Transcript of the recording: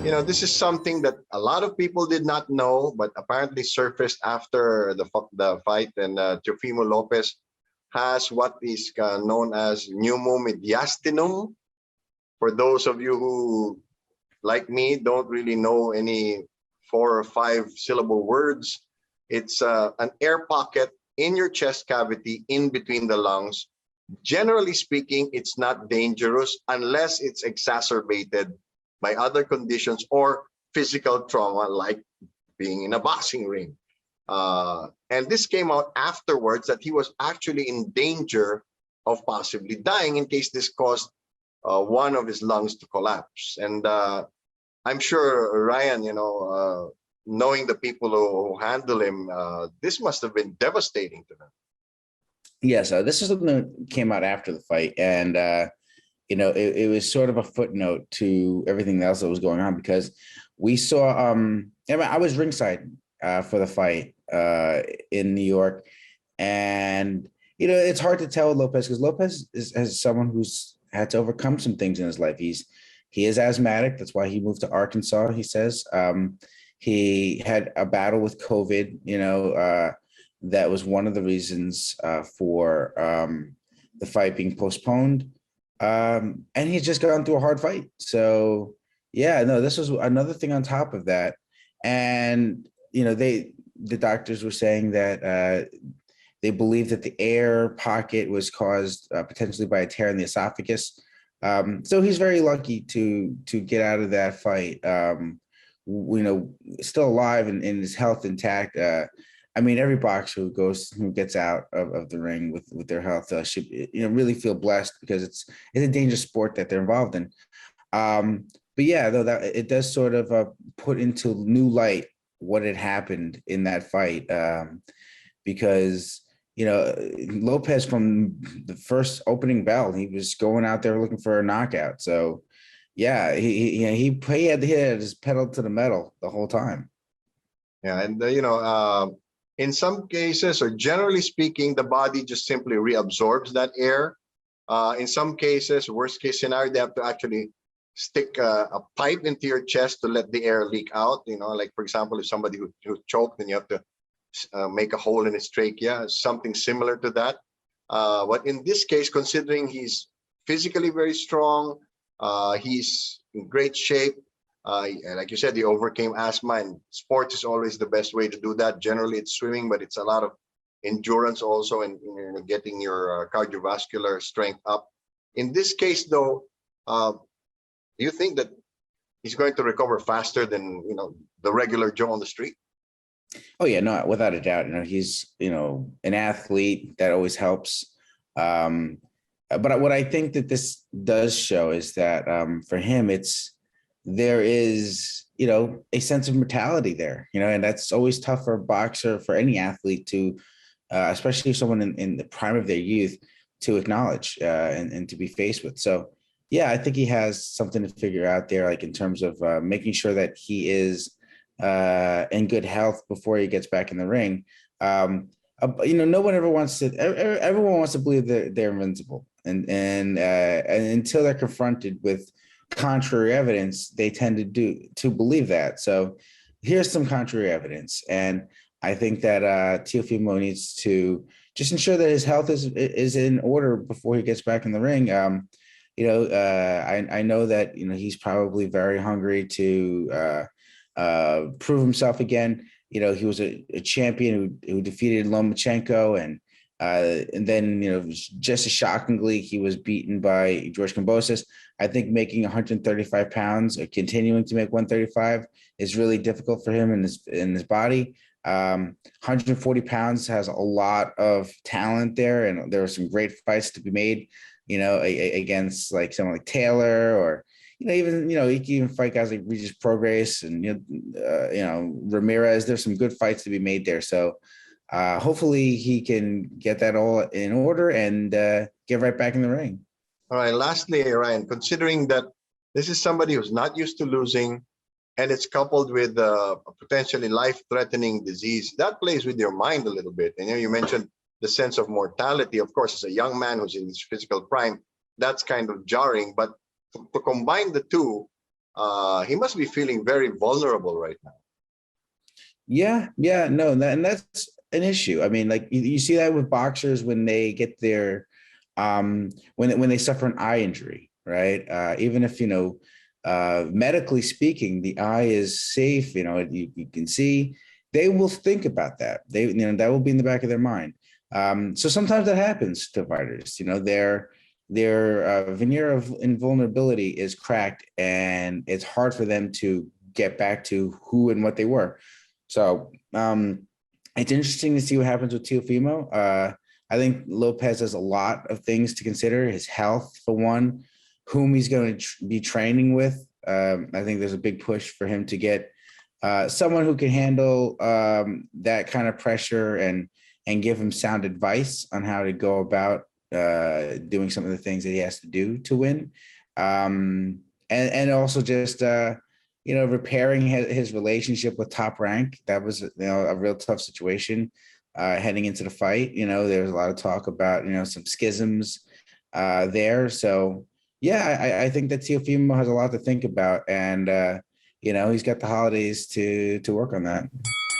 This is something that a lot of people did not know, but apparently surfaced after the fight. And Teofimo Lopez has what is known as pneumomediastinum. For those of you who, like me, don't really know any 4 or 5 syllable words, it's an air pocket in your chest cavity in between the lungs. Generally speaking, it's not dangerous unless it's exacerbated by other conditions or physical trauma, like being in a boxing ring. And this came out afterwards that he was actually in danger of possibly dying in case this caused one of his lungs to collapse. And I'm sure, Ryan, knowing the people who handle him, this must have been devastating to them. Yes, this is something that came out after the fight, and it was sort of a footnote to everything else that was going on, because we saw. I was ringside for the fight in New York, and it's hard to tell with Lopez, because Lopez is someone who's had to overcome some things in his life. He is asthmatic. That's why he moved to Arkansas. He says he had a battle with COVID. That was one of the reasons for the fight being postponed. And he's just gone through a hard fight. So yeah, no, this was another thing on top of that. And, the doctors were saying that they believe that the air pocket was caused potentially by a tear in the esophagus. So he's very lucky to get out of that fight, still alive and his health intact. Every boxer who gets out of the ring with their health should really feel blessed, because it's a dangerous sport that they're involved in. But yeah, though, that it does sort of put into new light what had happened in that fight, because Lopez, from the first opening bell, he was going out there looking for a knockout. So yeah, he had his pedal to the metal the whole time. Yeah, and in some cases, or generally speaking, the body just simply reabsorbs that air. In some cases, worst case scenario, they have to actually stick a pipe into your chest to let the air leak out. Like, for example, if somebody who choked, then you have to make a hole in his trachea, something similar to that. But in this case, considering he's physically very strong, he's in great shape. Like you said, he overcame asthma, and sports is always the best way to do that. Generally, it's swimming, but it's a lot of endurance also, and getting your cardiovascular strength up. In this case, though, do you think that he's going to recover faster than the regular Joe on the street? Oh yeah, no, without a doubt. He's an athlete. That always helps. But what I think that this does show is that for him, there is, a sense of mortality there, and that's always tough for a boxer, for any athlete to, especially someone in the prime of their youth, to acknowledge and to be faced with. So, yeah, I think he has something to figure out there, like in terms of making sure that he is in good health before he gets back in the ring. No one ever wants to. Everyone wants to believe that they're invincible, and until they're confronted with contrary evidence, they tend to believe that. So here's some contrary evidence, and I think that Teofimo needs to just ensure that his health is in order before he gets back in the ring. I know that he's probably very hungry to prove himself again. He was a champion who defeated Lomachenko, and then just as shockingly, he was beaten by George Kambosos. I think making 135 pounds or continuing to make 135 is really difficult for him in his body. 140 pounds has a lot of talent there, and there are some great fights to be made, against like someone like Taylor, or even he can even fight guys like Regis Prograis and Ramirez. There's some good fights to be made there. So hopefully he can get that all in order and get right back in the ring. All right. Lastly, Ryan, considering that this is somebody who's not used to losing, and it's coupled with a potentially life-threatening disease, that plays with your mind a little bit. And you mentioned the sense of mortality. Of course, as a young man who's in his physical prime, that's kind of jarring. But to combine the two, he must be feeling very vulnerable right now. Yeah, no, and that's an issue. I mean, like you see that with boxers when they get their when they suffer an eye injury, right? Even if medically speaking, the eye is safe, you can see, they will think about that. That will be in the back of their mind. So sometimes that happens to fighters. Their veneer of invulnerability is cracked, and it's hard for them to get back to who and what they were. So it's interesting to see what happens with Teofimo. I think Lopez has a lot of things to consider. His health, for one, whom he's going to be training with. I think there's a big push for him to get someone who can handle that kind of pressure and give him sound advice on how to go about doing some of the things that he has to do to win. And also just repairing his relationship with Top Rank. That was a real tough situation heading into the fight. There was a lot of talk about some schisms there. So yeah, I think that Teofimo has a lot to think about, and he's got the holidays to work on that.